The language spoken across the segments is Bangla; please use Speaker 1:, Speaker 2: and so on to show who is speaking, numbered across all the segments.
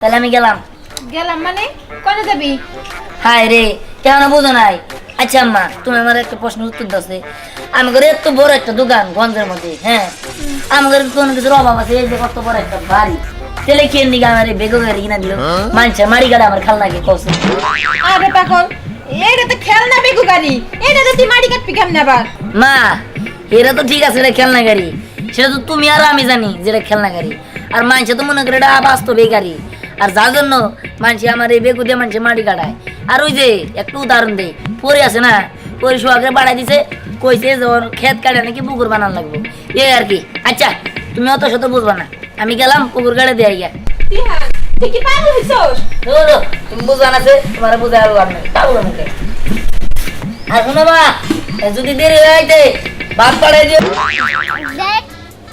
Speaker 1: তাহলে আমি গেলাম।
Speaker 2: গেলাম মানে কোনে যাবি?
Speaker 1: হায় রে, কেন বুঝো নাই? আচ্ছা আম্মা, তুমি আমার একটা প্রশ্নের উত্তর দাও। আমাদের এত বড় একটা দোকান গঞ্জের মধ্যে, হ্যাঁ, আমাদের কোনো কিছুর অভাব আছে? এই যে কত বড় একটা বাড়ি, তেলে কে নিকে আমার বেগো গাড়ি কিনা দিল, মানছে মারি গাড়ি আমার খাল লাগে কৌশল।
Speaker 2: আরে পাগল, এটা তো খেলনা বেগু গাড়ি, এটা তো তুই মাটি কাটবি কেমনে আবার?
Speaker 1: মা, এরা তো ঠিক আছে, এটা খেলনা গাড়ি, সেটা তো তুমি আর আমি জানি যেটা খেলনা গাড়ি। আর মানছে তো মনে করে এটা বাস্তবে গাড়ি, আর যার জন্য মানছে আমার এই বেগু দিয়ে মানছে মাটি কাটায়। আর ওই যে একটু উদাহরণ দেই, পরে আছে না, পরে সোহাগে বাড়াই দিছে, কইছে যে ওর ক্ষেত কাটে নাকি পুকুর বানান লাগবো, এই আর কি। আচ্ছা, তুমি অত শত বুঝবা না, আমি গেলাম পুকুর কাটে দিয়ে গিয়া।
Speaker 2: তুই কি পাগল হইছস?
Speaker 1: তুমি বুঝবা না, তোমার বুঝে আর লাভ নেই, পাগল মুখে। আর শোনো মা, যদি দেরি হয়ে যাইতে ভাত পাঠাই দিও।
Speaker 3: দেখ,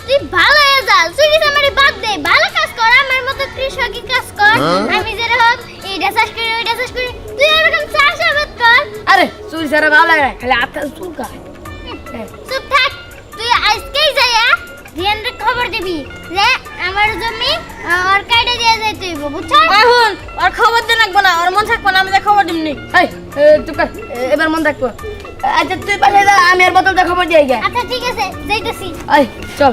Speaker 3: তুই ভালো হয়ে যা, চুরি চামারি বাদ দে, ভালো কাজ কর, আমার মতো কৃষকি কাজ কর। আমি যেরকম এইটা চাষ করি ওইটা চাষ করি, তুই এরকম চাষাবাদ কর।
Speaker 1: আরে চুরি ছাড়া ভালো লাগে না, খালি আত্মা চুলকা।
Speaker 3: চুপ থাক, তুই আজকেই যাইয়া ধ্যানের খবর দিবি যে আমার জমি আর কাটে দিয়ে যাইতে হইব, বুঝছস?
Speaker 2: এখন আর খবর দে লাগবো না, আর মন থাকবো না, আমি যে খবর দিমনি।
Speaker 1: এবার মন রাখবো। আচ্ছা তুই পাশে যা, আমি আর বোতলটা খবর দিয়ে গিয়া।
Speaker 3: আচ্ছা ঠিক আছে, যাইতেছি।
Speaker 1: চল,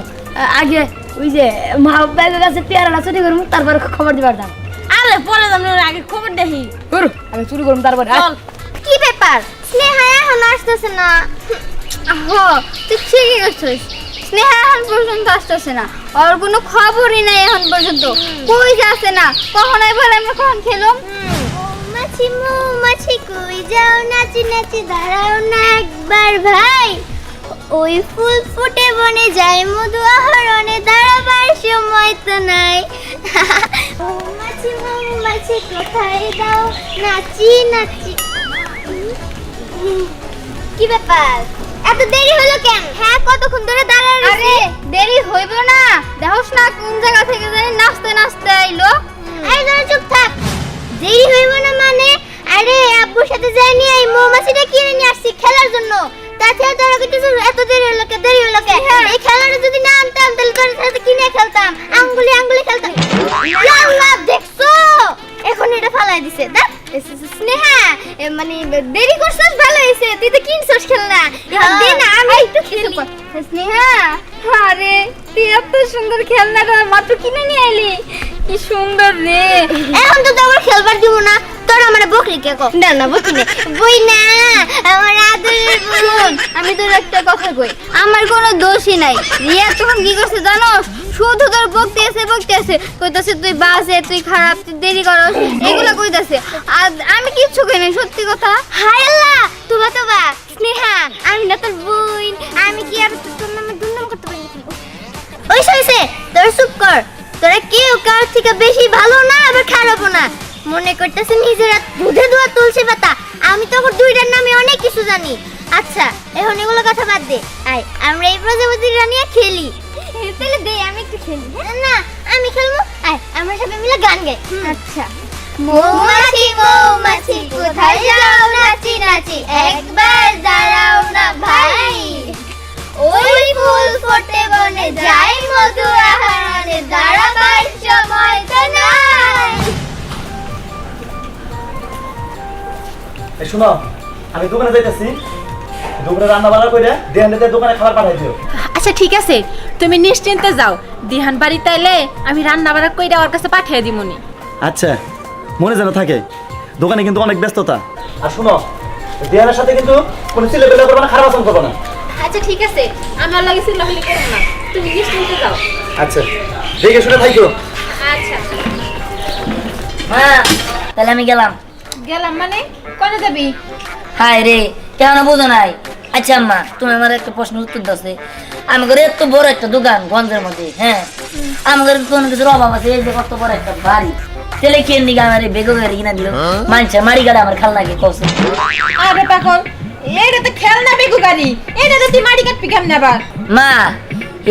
Speaker 1: আগে ওই যে মা ব্যাগের কাছে পেয়ারাটা চুরি করবো, তারপর খবর দিবার দাম।
Speaker 2: আরে পরে যাম, আগে খবর দেখি।
Speaker 1: আগে চুরি করবো তারপর।
Speaker 2: চল।
Speaker 3: কি ব্যাপার? স্নেহা এখন আসতেছে না? তুই ঠিকই করছিস, স্নেহা এখন পর্যন্ত আসতেছে না, ওর কোনো খবরই নাই এখন পর্যন্ত, কই যাচ্ছে না, কখন বলে আমরা কখন খেলাম। মাছি মৌমাছি কই যাও, নাচি নাচি দাঁড়াও না একবার ভাই, ওই ফুল ফুটে বনে যায় মধু আহরণে, দাঁড়াবার সময় তো নাই। মৌমাছি মৌমাছি কোথায় দাও, নাচি নাচি। কি ব্যাপার, এত দেরি হলো কেন? হ্যাঁ, কতক্ষণ ধরে দাঁড়ায় রইছি। আরে দেরি হইব না, দেখোস না কোন জায়গা থেকে জানি নাচতে নাচতে আইলো। এই ধরে চুপ থাক, দেরি হইব না মানে? আরে আব্বুর সাথে যাইনি, এই মৌমাছিটা কিনে নিয়ে আসছি খেলার জন্য। তাছাড়া তোরা কিছু এত দেরি হলো কে, দেরি হলো কে? এই খেলাটা যদি না আনতাম তাহলে তোর সাথে কিনে খেলতাম, আঙ্গুলি আঙ্গুলি খেলতাম। আল্লাহ, দেখছো এখন এটা ফালাই দিছে। দেখ স্নেহা, মানে দেরি করছস, ভালো হইছে, তুই তো কিনছস খেলনা, এখন দে না আমি একটু খেলি। স্নেহা, আরে তুই এত সুন্দর খেলনাটা মাত্র কিনে নিয়ে আইলি, কি সুন্দর রে। এখন তো তোর খেলবার দিব না, তোর আমারে বকলি কে কো? না না বকলি বই না, আমার আদরের বোন। আমি তোর একটা কথা কই, আমার কোনো দোষই নাই। রিয়া তখন কি করছে জানোস? শুধু তোর বকতেছে কইতাছে তুই বাজে, তুই খারাপ, তুই দেরি করস, এগুলা কইতাছে। আর আমি কিচ্ছু কই নাই, সত্যি কথা। হায় আল্লাহ, তোবা স্নেহা, আমি না তোর বোন, আমি কি আর তোর নামে দুর্নাম করতে পারি? ওই হইছে, তোর চুপ কর। তোরা কেউ কার থেকে বেশি ভালো না, আবার খারাপও না। মনে করতেছে নিজেরা দুধে দোয়া তুলসী পাতা, আমি তো দুইটার নামে অনেক কিছু জানি। আচ্ছা, এখন এগুলো কথা বাদ দে, আয় আমরা এই প্রজাপতিরা নিয়ে খেলি। তাহলে দে আমি একটু খেলি। না, আমি খেলবো, আয় আমরা সবাই মিলে গান গাই। আচ্ছা। মৌমাছি মৌমাছি কোথায় যাও, নাচি নাচি একবার দাঁড়াও না ভাই, ওই ফুল ফোটে বনে যায় মধু আহরণে, দাঁড়াবার সময় তো নাই।
Speaker 4: এই শুনো, আমি দোকানে যাইতেছি, দোকানে রান্না বান্না করে দেহানতে দোকানে খাবার পাঠাই দিও।
Speaker 2: আচ্ছা ঠিক আছে, তুমি নিশ্চিন্তে যাও, দিহান বাড়িতে এলে আমি রান্না বাড়া কইরা ওর কাছে পাঠিয়ে দিমুনি।
Speaker 4: আচ্ছা, মনে যেন থাকে, দোকানে কিন্তু অনেক ব্যস্ততা। আর শুনো, দেহানের সাথে কিন্তু কোনো ছেলেপেলে করবে না, খারাপ আচরণ করবে না।
Speaker 2: আচ্ছা ঠিক আছে, আমার লাগে চিল্লাপাল্লি করো না, তুমি নিশ্চিন্তে যাও।
Speaker 4: আচ্ছা, দেখে শুনে থাকো।
Speaker 2: আচ্ছা।
Speaker 1: হ্যাঁ, তাহলে আমি গেলাম।
Speaker 2: গেলাম মানে কোনে যাবি?
Speaker 1: হায় রে, কেন বুঝো নাই? আচ্ছা আম্মা, তুমি আমার একটা প্রশ্নের উত্তর দাও। আমাদের এত বড় একটা দোকান গঞ্জের মধ্যে, হ্যাঁ, আমাদের কোনো কিছুর অভাব আছে? এই যে কত বড় একটা বাড়ি, তেলে কে নিকে আমার বেগো গাড়ি কিনা দিল, মানছে মারি গাড়ি আমার খাল লাগে কৌশল।
Speaker 2: আরে পাগল, এটা তো খেলনা বেগু গাড়ি, এটা তো তুই মাটি কাটবি কেমনে আবার?
Speaker 1: মা,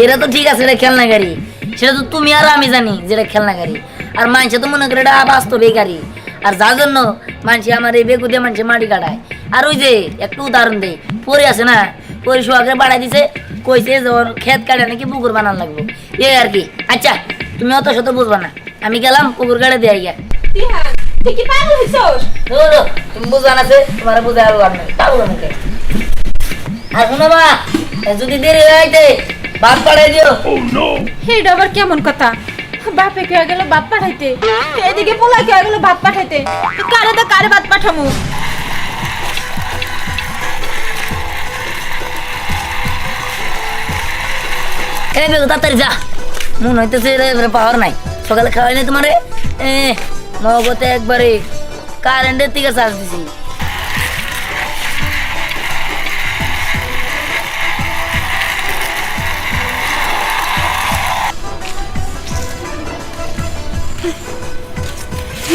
Speaker 1: এরা তো ঠিক আছে, এটা খেলনা গাড়ি, সেটা তো তুমি আর আমি জানি যেটা খেলনা গাড়ি। আর মানছে তো মনে করে এটা বাস্তবে গাড়ি, আর যার জন্য মানছে আমার এই বেগু দিয়ে মানছে মাটি কাটায়। আর ওই যে একটু উদাহরণ দেই, পরে আছে না, পরে সোহাগে বাড়াই দিছে, কইছে যে ওর ক্ষেত কাটে নাকি পুকুর বানান লাগবো, এই আর কি। আচ্ছা, তুমি অত শত বুঝবা না, আমি গেলাম পুকুর কাটে দিয়ে গিয়া
Speaker 2: দিহান তুই কি পাগল হইছস?
Speaker 1: তুমি বুঝান আছে তোমার বুঝে আর লাভ নেই পাবো মুখে আর শোনো মা যদি দেরি হইতে ভাত পাঠাই দিও
Speaker 2: এইটা আবার কেমন কথা? বাপে কে গেল ভাত পাঠাইতে, এদিকে পোলা কে গেল ভাত পাঠাইতে, কারে ভাত পাঠামু?
Speaker 1: এই বেগু তাড়াতাড়ি যা মন হইতেছে এবারে পাওয়ার নাই সকালে খাওয়াই নাই তোমারে নগদে একবারে কারেন্টের থেকে চার্জ দিছি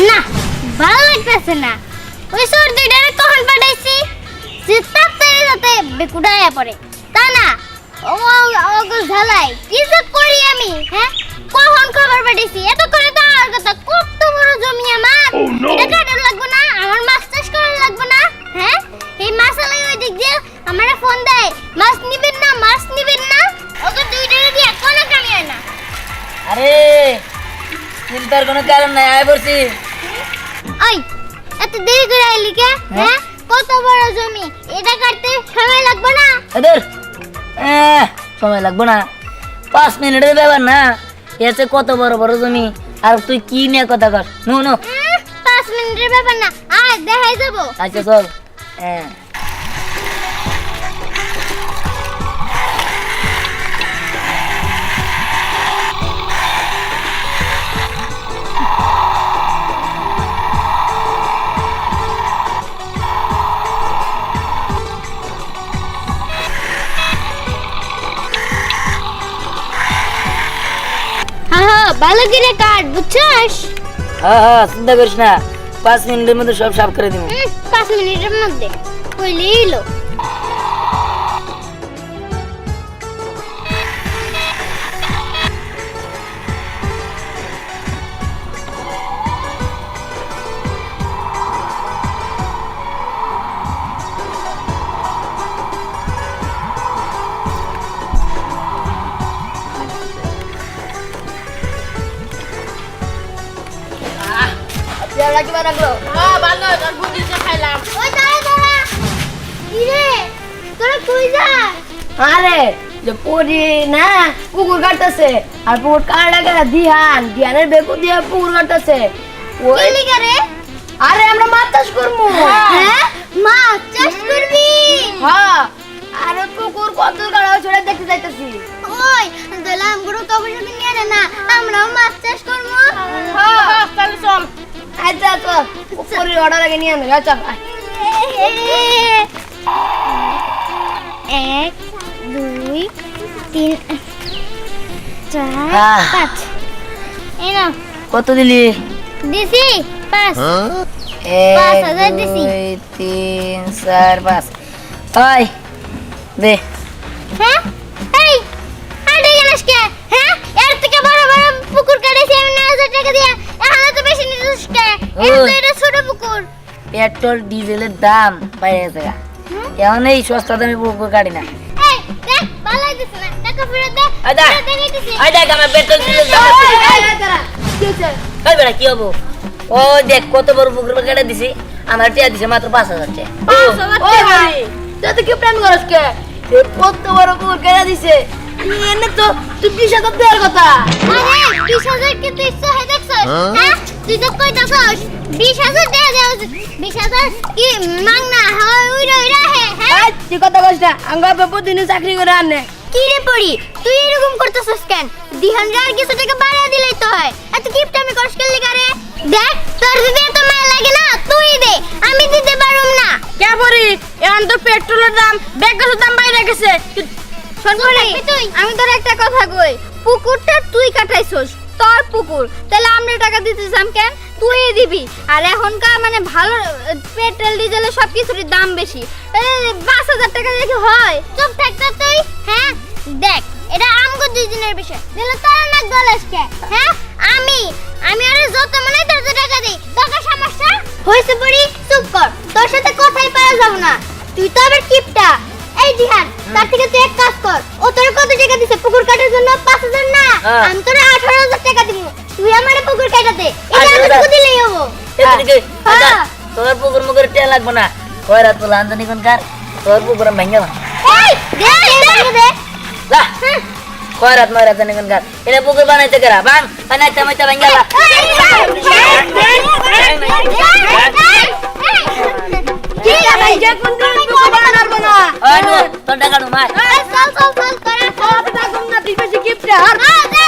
Speaker 3: না ভালো লাগতেছে না ওই সর দুইটারে কখন পাঠাইছি যে তাড়াতাড়ি যাতে বেকুডায়া পড়ে তা না ও ঝালাই কি যে করি আমি হ্যাঁ কখন খবর পাঠাইছি এত করে তো আর কথা কত বড় জমি আমার এটা কাটার লাগবে না আমার মাছ চাষ করার লাগবে না হ্যাঁ এই মাছ আলাই ওই দিক দিয়ে আমারে ফোন দেয় মাছ নিবেন না ওকে দুইটারে দিয়ে কোনো কামি হয় না
Speaker 1: আরে চিন্তার কোনো কারণ নাই আয় পড়ছি
Speaker 3: ওই এত দেরি করে আইলি কে হ্যাঁ কত বড় জমি এটা কাটতে সময় লাগবে না
Speaker 1: এদের সময় লাগবে না 5 মিনিটের ব্যাপার না এসে কত বড় বড় জমি আর তুই কি নিয়ে কথা কর নো
Speaker 3: 5 মিনিটের ব্যাপার না আয় দেখাই যাবো
Speaker 1: আচ্ছা চল
Speaker 3: হ্যাঁ ভালো করে কাট বুঝছস
Speaker 1: হ্যাঁ চিন্তা করিস না 5 মিনিটের মধ্যে সব সাফ করে দিব
Speaker 3: 5 মিনিটের মধ্যে কইলেই এলো
Speaker 1: পেয়ারা কি বানাগলো
Speaker 2: ভালো আর বুঝিছে খাইলাম।
Speaker 3: ওই দাঁড়া কি রে তোরা কই যা
Speaker 5: আরে যে পরি না পুকুর কাটতেছে আর পুকুর কাটা দিহানের বেকু দিয়ে পুকুর কাটতেছে
Speaker 3: কি লিগা রে
Speaker 5: আরে আমরা মাছ চাষ করবো
Speaker 3: হ্যাঁ মাছ চাষ করবি
Speaker 5: হ্যাঁ আরে পুকুর কত কাটা ছড়ে দেখতে যাইতেছি
Speaker 3: ওই দলাম গুরু তো অবশ্য নিয়ে নে না আমরাও মাছ চাষ করবো
Speaker 5: হ্যাঁ চল চল আচ্ছা চল পুকুরের অর্ডার আগে নিয়ে আনো চল
Speaker 3: 1 2 3 4 5 এই নাও
Speaker 1: কত দিলি
Speaker 3: দিছি 5 5,000 দিছি
Speaker 1: 2 3 4 5 ওই দে
Speaker 3: হ্যাঁ এই আরে গেলস কে হ্যাঁ এর থেকে বড় বড় পুকুর কাটাইছি আমি 9,000 টাকা দিয়া এখানে তো বেশি নিছিস কে এটা ছোট পুকুর
Speaker 1: পেট্রোল ডিজেলের দাম বাইরে গেছে গা এখন এই সস্তা দামে পুকুর কাটি না
Speaker 3: এই দেখ ভালো দিছ না টাকা ফেরত দে
Speaker 1: আদা
Speaker 3: দেখাইতেছি
Speaker 1: আই দেখ আমার পেট্রোল ডিজেল দাম এই বেটা কি হবো ও দেখ কত বড় পুকুর কেটে দিছি আমার টিয়া দিছে মাত্র 5,000 টাকা
Speaker 5: ওই ভাই তুই কি প্ল্যান করছ কে এই কত বড় পুকুর কেটে দিছে এনে তো তুই 20,000 দেওয়ার কথা
Speaker 3: আরে 20,000 কি তুই সহে দেখছস হ্যাঁ তুই তো কইতাছস 20,000 দেয়া দাও 20,000 কি মাংনা হয় উইরা হে হ্যাঁ
Speaker 5: এই তুই কথা কইছ না আঙ্গা বাবু দিনে চাকরি করে আনে
Speaker 3: কি রে পড়ি তুই এরকম করতেছস কেন দিহান আর কিছু টাকা বাড়া দিলেই তো হয় এত গিফট আমি করছ কেন লিগা রে দেখ তোর যদি এত মায়া লাগে না তুই দে আমি দিতে পারুম না
Speaker 5: কে পরি এখন তো পেট্রোলের দাম ব্যাগের দাম বাইরে গেছে
Speaker 3: তুই আমি তোর একটা কথা কই পুকুরটা তুই কাটাইছস তোর পুকুর তাহলে আমরা টাকা দিতেছাম কেন তুই দিবি আর এখনকার মানে ভালো পেট্রোল ডিজেলের সব কিছুর দাম বেশি 5,000 টাকা দেখি হয় চুপ থাক তো তুই হ্যাঁ দেখ এটা আমগো দুইজনের বিষয় দিলে তোর না গলস কে হ্যাঁ আমি আরে যত মনে তত টাকা দেই তোর সমস্যা হইছে পড়ি চুপ কর তোর সাথে কথাই পারা যাব না তুই তো আবার কিপটা এই দিহান তার থেকে তুই এক কাজ কর ও তোর কত টাকা দিছে পুকুর কাটার জন্য 5,000 না
Speaker 1: হ্যাঁ।
Speaker 3: আমি তোর 18,000 টাকা দিব তুই আমারে পুকুর কাটাতে
Speaker 1: আচ্ছা,
Speaker 3: এটা
Speaker 1: দাদা।
Speaker 3: আমাকে দিলেই হবো
Speaker 1: এদিকে আচ্ছা
Speaker 3: হ্যাঁ।
Speaker 1: তোর পুকুর মুকুর টেয়া লাগবে না কয়রা তো লাঞ্জানি কোন কার তোর পুকুর ভেঙে না
Speaker 3: এই দে দে দে
Speaker 1: যা কয়রাত ময়রাত জানি কোন কার এটা পুকুর বানাইতে গেরা বাং বানাইতে মাইতে ভেঙে যা
Speaker 3: ঠিক আছে
Speaker 5: যে কোন দিন পুকুর বানাবো না
Speaker 1: ওই নো তোর টাকা নো মাই
Speaker 3: চল চল চল করে
Speaker 5: না তুই বেশি গিফট আর
Speaker 3: দে